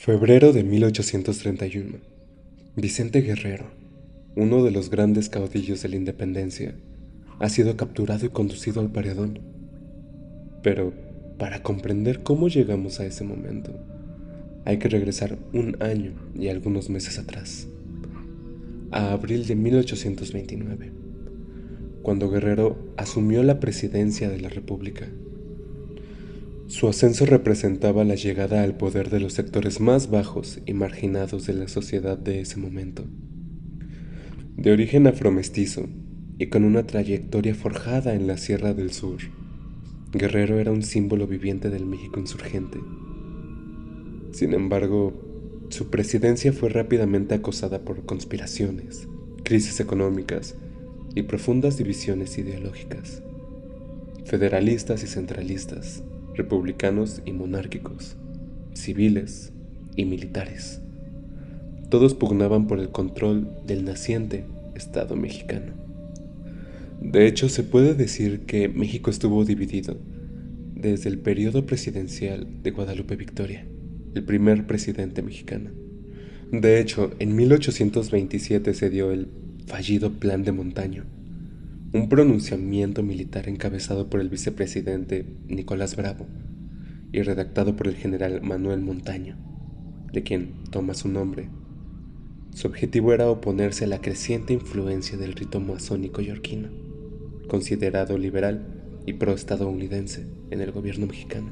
Febrero de 1831. Vicente Guerrero, uno de los grandes caudillos de la independencia, ha sido capturado y conducido al paredón. Pero, para comprender cómo llegamos a ese momento, hay que regresar un año y algunos meses atrás, a abril de 1829, cuando Guerrero asumió la presidencia de la República. Su ascenso representaba la llegada al poder de los sectores más bajos y marginados de la sociedad de ese momento. De origen afromestizo y con una trayectoria forjada en la Sierra del Sur, Guerrero era un símbolo viviente del México insurgente. Sin embargo, su presidencia fue rápidamente acosada por conspiraciones, crisis económicas y profundas divisiones ideológicas. Federalistas y centralistas, republicanos y monárquicos, civiles y militares. Todos pugnaban por el control del naciente Estado mexicano. De hecho, se puede decir que México estuvo dividido desde el periodo presidencial de Guadalupe Victoria, el primer presidente mexicano. De hecho, en 1827 se dio el fallido Plan de Montaño, un pronunciamiento militar encabezado por el vicepresidente Nicolás Bravo y redactado por el general Manuel Montaño, de quien toma su nombre. Su objetivo era oponerse a la creciente influencia del rito masónico yorquino, considerado liberal y pro-estadounidense en el gobierno mexicano.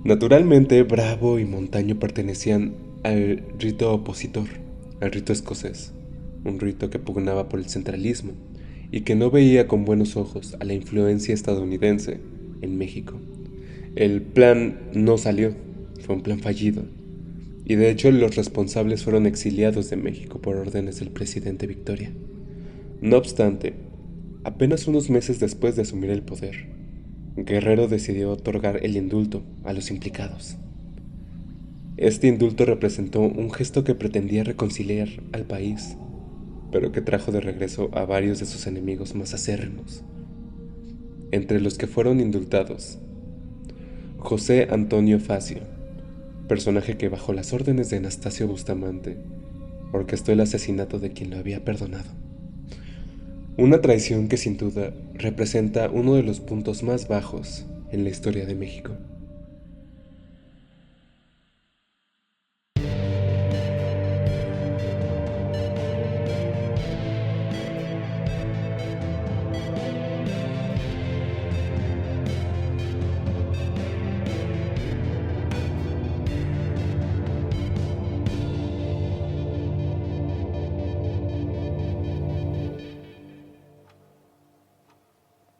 Naturalmente, Bravo y Montaño pertenecían al rito opositor, al rito escocés, un rito que pugnaba por el centralismo y que no veía con buenos ojos a la influencia estadounidense en México. El plan no salió, fue un plan fallido, y de hecho los responsables fueron exiliados de México por órdenes del presidente Victoria. No obstante, apenas unos meses después de asumir el poder, Guerrero decidió otorgar el indulto a los implicados. Este indulto representó un gesto que pretendía reconciliar al país, pero que trajo de regreso a varios de sus enemigos más acérrimos. Entre los que fueron indultados, José Antonio Facio, personaje que bajo las órdenes de Anastasio Bustamante orquestó el asesinato de quien lo había perdonado. Una traición que sin duda representa uno de los puntos más bajos en la historia de México.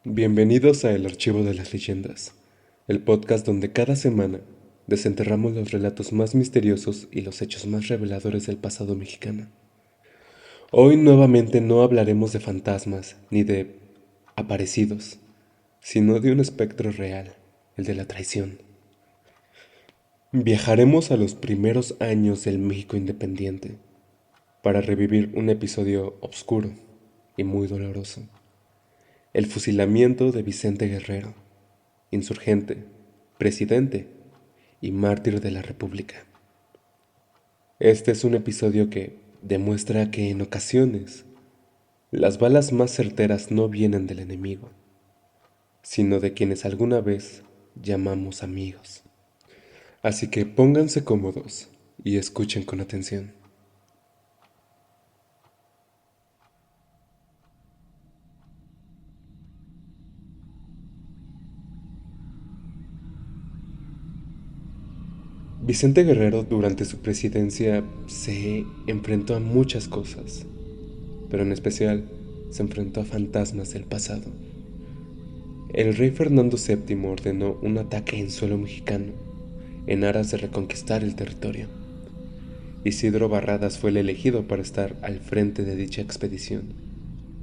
Bienvenidos a El Archivo de las Leyendas, el podcast donde cada semana desenterramos los relatos más misteriosos y los hechos más reveladores del pasado mexicano. Hoy nuevamente no hablaremos de fantasmas ni de aparecidos, sino de un espectro real, el de la traición. Viajaremos a los primeros años del México independiente para revivir un episodio oscuro y muy doloroso. El fusilamiento de Vicente Guerrero, insurgente, presidente y mártir de la República. Este es un episodio que demuestra que en ocasiones las balas más certeras no vienen del enemigo, sino de quienes alguna vez llamamos amigos. Así que pónganse cómodos y escuchen con atención. Vicente Guerrero durante su presidencia se enfrentó a muchas cosas, pero en especial se enfrentó a fantasmas del pasado. El rey Fernando VII ordenó un ataque en suelo mexicano en aras de reconquistar el territorio. Isidro Barradas fue el elegido para estar al frente de dicha expedición,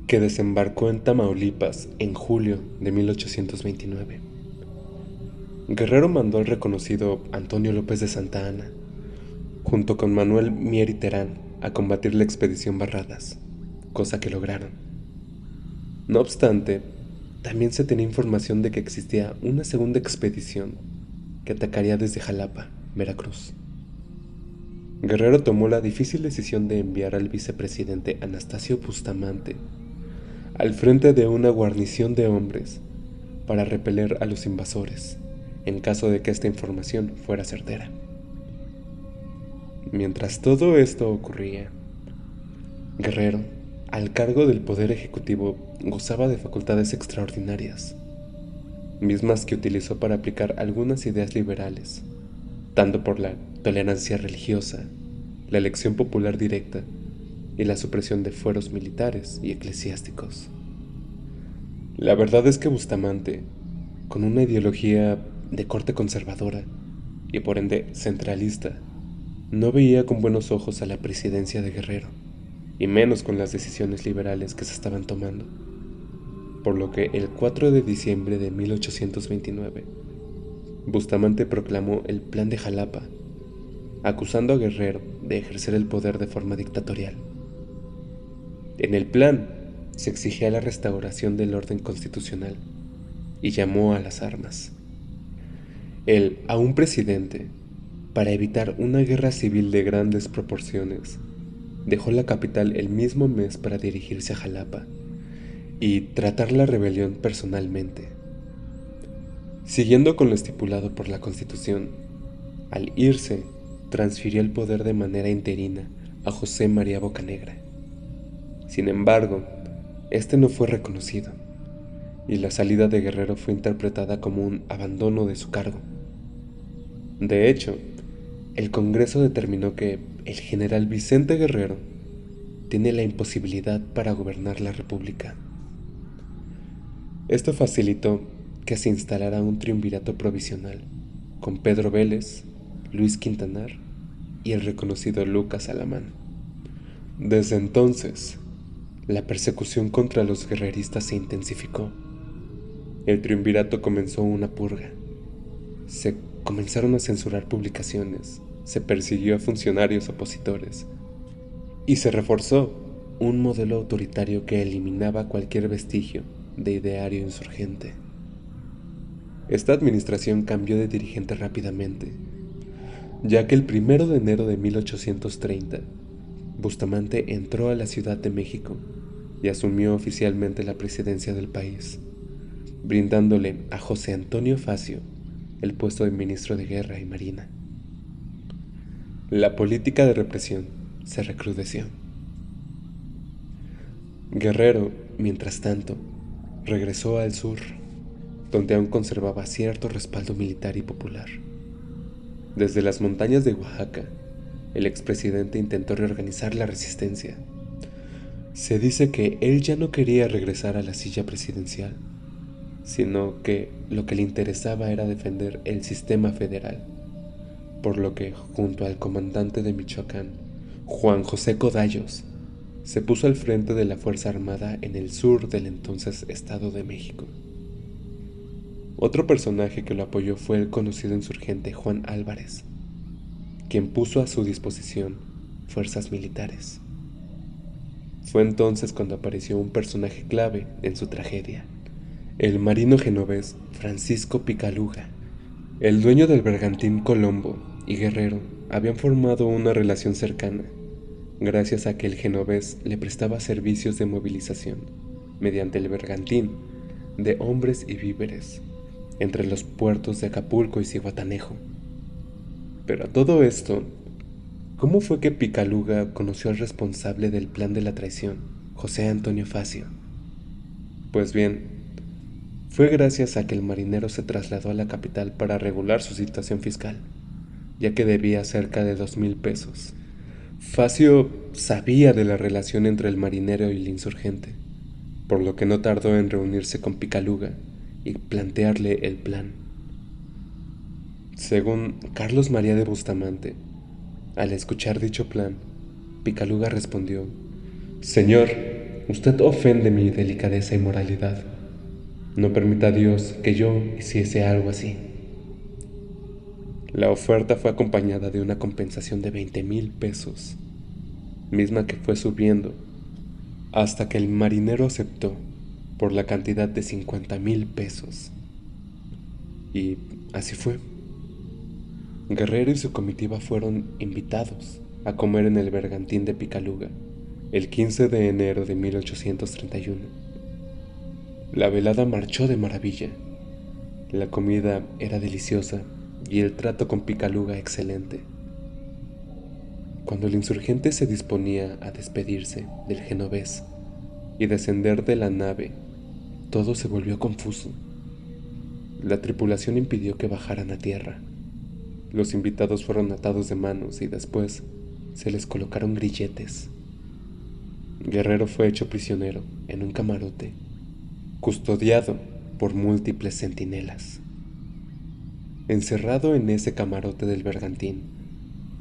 que desembarcó en Tamaulipas en julio de 1829. Guerrero mandó al reconocido Antonio López de Santa Anna, junto con Manuel Mier y Terán, a combatir la expedición Barradas, cosa que lograron. No obstante, también se tenía información de que existía una segunda expedición que atacaría desde Jalapa, Veracruz. Guerrero tomó la difícil decisión de enviar al vicepresidente Anastasio Bustamante al frente de una guarnición de hombres para repeler a los invasores, en caso de que esta información fuera certera. Mientras todo esto ocurría, Guerrero, al cargo del poder ejecutivo, gozaba de facultades extraordinarias, mismas que utilizó para aplicar algunas ideas liberales, tanto por la tolerancia religiosa, la elección popular directa y la supresión de fueros militares y eclesiásticos. La verdad es que Bustamante, con una ideología de corte conservadora y por ende centralista, no veía con buenos ojos a la presidencia de Guerrero, y menos con las decisiones liberales que se estaban tomando, por lo que el 4 de diciembre de 1829, Bustamante proclamó el Plan de Jalapa, acusando a Guerrero de ejercer el poder de forma dictatorial. En el plan se exigía la restauración del orden constitucional y llamó a las armas. Él, a un presidente, para evitar una guerra civil de grandes proporciones, dejó la capital el mismo mes para dirigirse a Jalapa y tratar la rebelión personalmente. Siguiendo con lo estipulado por la Constitución, al irse, transfirió el poder de manera interina a José María Bocanegra. Sin embargo, este no fue reconocido, y la salida de Guerrero fue interpretada como un abandono de su cargo. De hecho, el Congreso determinó que el general Vicente Guerrero tiene la imposibilidad para gobernar la República. Esto facilitó que se instalara un triunvirato provisional con Pedro Vélez, Luis Quintanar y el reconocido Lucas Alamán. Desde entonces, la persecución contra los guerreristas se intensificó. El triunvirato comenzó una purga. Se comenzaron a censurar publicaciones, se persiguió a funcionarios opositores y se reforzó un modelo autoritario que eliminaba cualquier vestigio de ideario insurgente. Esta administración cambió de dirigente rápidamente, ya que el 1 de enero de 1830, Bustamante entró a la Ciudad de México y asumió oficialmente la presidencia del país, brindándole a José Antonio Facio el puesto de ministro de Guerra y Marina. La política de represión se recrudeció. Guerrero, mientras tanto, regresó al sur, donde aún conservaba cierto respaldo militar y popular. Desde las montañas de Oaxaca, el expresidente intentó reorganizar la resistencia. Se dice que él ya no quería regresar a la silla presidencial, sino que lo que le interesaba era defender el sistema federal, por lo que, junto al comandante de Michoacán, Juan José Codallos, se puso al frente de la Fuerza Armada en el sur del entonces Estado de México. Otro personaje que lo apoyó fue el conocido insurgente Juan Álvarez, quien puso a su disposición fuerzas militares. Fue entonces cuando apareció un personaje clave en su tragedia, el marino genovés Francisco Picaluga. El dueño del bergantín Colombo y Guerrero habían formado una relación cercana, gracias a que el genovés le prestaba servicios de movilización, mediante el bergantín, de hombres y víveres, entre los puertos de Acapulco y Zihuatanejo. Pero a todo esto, ¿cómo fue que Picaluga conoció al responsable del plan de la traición, José Antonio Facio? Pues bien, fue gracias a que el marinero se trasladó a la capital para regular su situación fiscal, ya que debía cerca de 2,000 pesos. Facio sabía de la relación entre el marinero y el insurgente, por lo que no tardó en reunirse con Picaluga y plantearle el plan. Según Carlos María de Bustamante, al escuchar dicho plan, Picaluga respondió: «Señor, usted ofende mi delicadeza y moralidad. No permita Dios que yo hiciese algo así». La oferta fue acompañada de una compensación de 20,000 pesos, misma que fue subiendo hasta que el marinero aceptó por la cantidad de 50,000 pesos. Y así fue. Guerrero y su comitiva fueron invitados a comer en el Bergantín de Picaluga el 15 de enero de 1831. La velada marchó de maravilla. La comida era deliciosa y el trato con Picaluga excelente. Cuando el insurgente se disponía a despedirse del genovés y descender de la nave, todo se volvió confuso. La tripulación impidió que bajaran a tierra. Los invitados fueron atados de manos y después se les colocaron grilletes. Guerrero fue hecho prisionero en un camarote, custodiado por múltiples centinelas. Encerrado en ese camarote del Bergantín,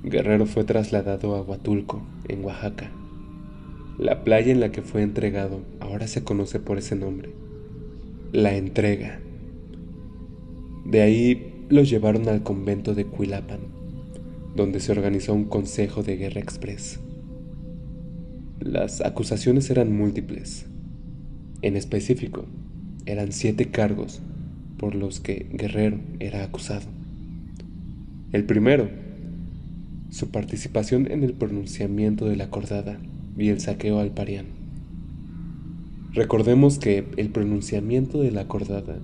Guerrero fue trasladado a Huatulco, en Oaxaca. La playa en la que fue entregado ahora se conoce por ese nombre, La Entrega. De ahí lo llevaron al convento de Cuilapan, donde se organizó un consejo de guerra express. Las acusaciones eran múltiples. En específico, eran 7 cargos por los que Guerrero era acusado. El primero, su participación en el pronunciamiento de la acordada y el saqueo al Parián. Recordemos que el pronunciamiento de la acordada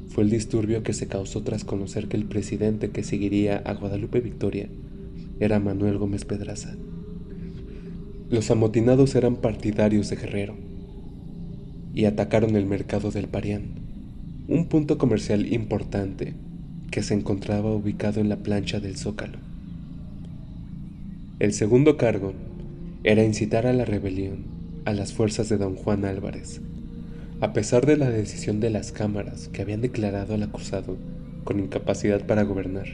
fue el disturbio que se causó tras conocer que el presidente que seguiría a Guadalupe Victoria era Manuel Gómez Pedraza. Los amotinados eran partidarios de Guerrero y atacaron el mercado del Parián, un punto comercial importante que se encontraba ubicado en la plancha del Zócalo. El segundo cargo era incitar a la rebelión a las fuerzas de don Juan Álvarez, a pesar de la decisión de las cámaras que habían declarado al acusado con incapacidad para gobernar.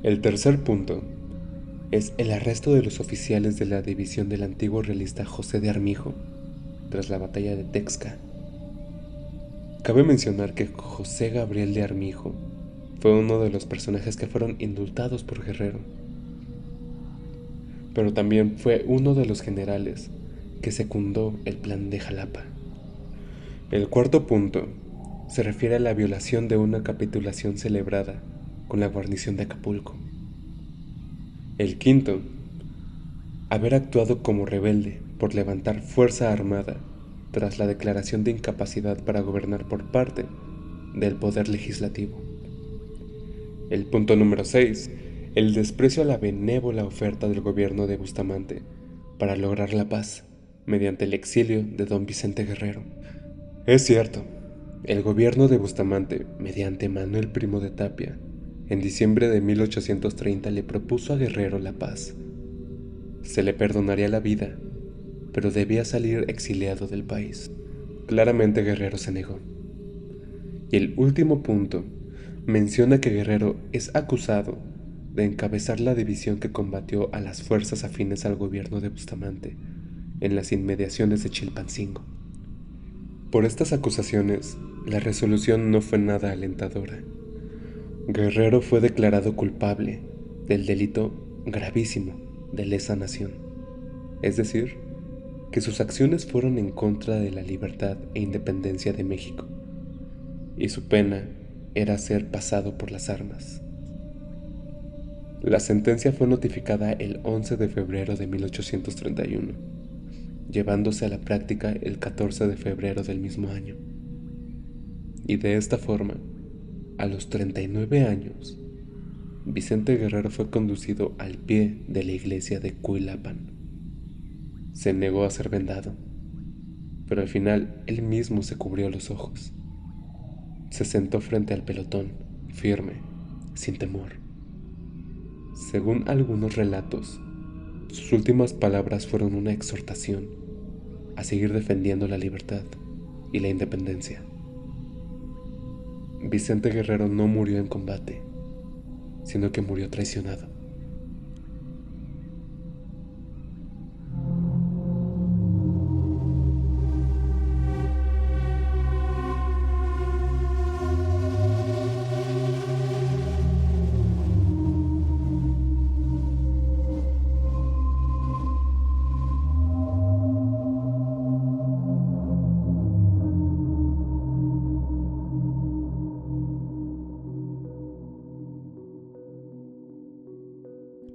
El tercer punto es el arresto de los oficiales de la división del antiguo realista José de Armijo tras la batalla de Texca. Cabe mencionar que José Gabriel de Armijo fue uno de los personajes que fueron indultados por Guerrero, pero también fue uno de los generales que secundó el plan de Jalapa. El cuarto punto se refiere a la violación de una capitulación celebrada con la guarnición de Acapulco. El quinto, haber actuado como rebelde por levantar fuerza armada tras la declaración de incapacidad para gobernar por parte del Poder Legislativo. El punto número 6, el desprecio a la benévola oferta del gobierno de Bustamante para lograr la paz mediante el exilio de don Vicente Guerrero. Es cierto, el gobierno de Bustamante, mediante Manuel Primo de Tapia, en diciembre de 1830 le propuso a Guerrero la paz. Se le perdonaría la vida, pero debía salir exiliado del país. Claramente Guerrero se negó. Y el último punto menciona que Guerrero es acusado de encabezar la división que combatió a las fuerzas afines al gobierno de Bustamante en las inmediaciones de Chilpancingo. Por estas acusaciones, la resolución no fue nada alentadora. Guerrero fue declarado culpable del delito gravísimo de lesa nación, es decir, que sus acciones fueron en contra de la libertad e independencia de México, y su pena era ser pasado por las armas. La sentencia fue notificada el 11 de febrero de 1831, llevándose a la práctica el 14 de febrero del mismo año. Y de esta forma, a los 39 años, Vicente Guerrero fue conducido al pie de la iglesia de Cuilapan. Se negó a ser vendado, pero al final él mismo se cubrió los ojos. Se sentó frente al pelotón, firme, sin temor. Según algunos relatos, sus últimas palabras fueron una exhortación a seguir defendiendo la libertad y la independencia. Vicente Guerrero no murió en combate, sino que murió traicionado.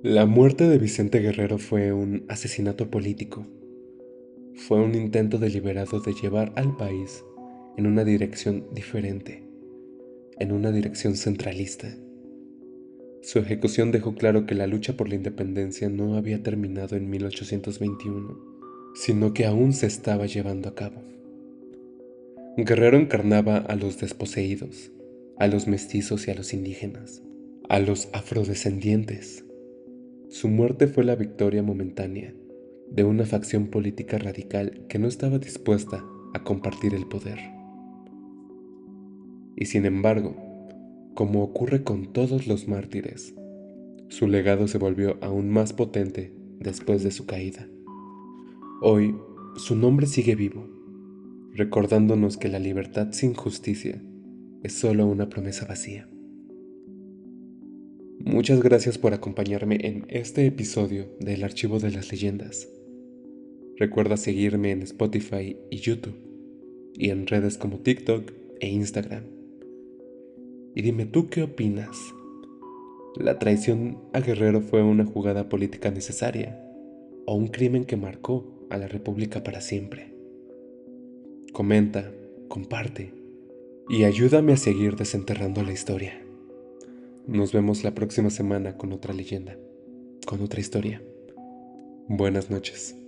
La muerte de Vicente Guerrero fue un asesinato político. Fue un intento deliberado de llevar al país en una dirección diferente, en una dirección centralista. Su ejecución dejó claro que la lucha por la independencia no había terminado en 1821, sino que aún se estaba llevando a cabo. Guerrero encarnaba a los desposeídos, a los mestizos y a los indígenas, a los afrodescendientes. Su muerte fue la victoria momentánea de una facción política radical que no estaba dispuesta a compartir el poder. Y sin embargo, como ocurre con todos los mártires, su legado se volvió aún más potente después de su caída. Hoy, su nombre sigue vivo, recordándonos que la libertad sin justicia es solo una promesa vacía. Muchas gracias por acompañarme en este episodio del Archivo de las Leyendas. Recuerda seguirme en Spotify y YouTube, y en redes como TikTok e Instagram. Y dime tú qué opinas. ¿La traición a Guerrero fue una jugada política necesaria o un crimen que marcó a la República para siempre? Comenta, comparte y ayúdame a seguir desenterrando la historia. Nos vemos la próxima semana con otra leyenda, con otra historia. Buenas noches.